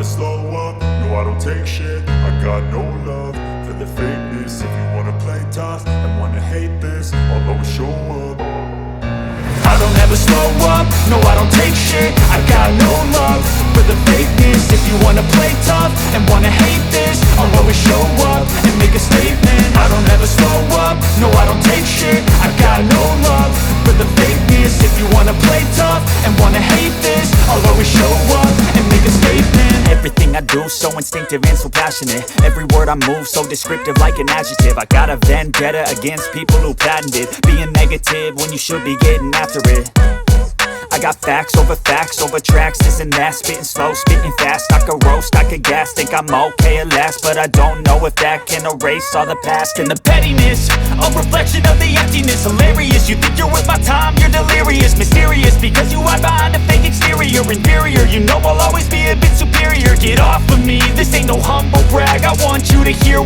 slow up, no I don't take shit. I got no love for the fakeness. If you wanna play tough and wanna hate this, I'll always show up. I don't ever slow up, no I don't take shit. I got no love for the fakeness. If you wanna play tough and wanna hate this, I'll always show up and make a statement. I don't ever slow up, no I don't take shit. I got no love for the fakeness. If you wanna play tough and wanna hate this, I'll always show up and make a statement. Everything I do so instinctive and so passionate. Every word I move so descriptive like an adjective. I got a vendetta against people who patented being negative when you should be getting after it. I got facts over tracks, this and that. Spitting slow, spitting fast, I could roast, I could gas. Think I'm okay at last, but I don't know if that can erase all the past. And the pettiness, a reflection of the emptiness. Hilarious, you think you're worth my time, you're delirious. Mysterious, because you hide behind a fake exterior. Inferior, you know I'll always be a bit superior. Get off of me, this ain't no humble brag. I want you to hear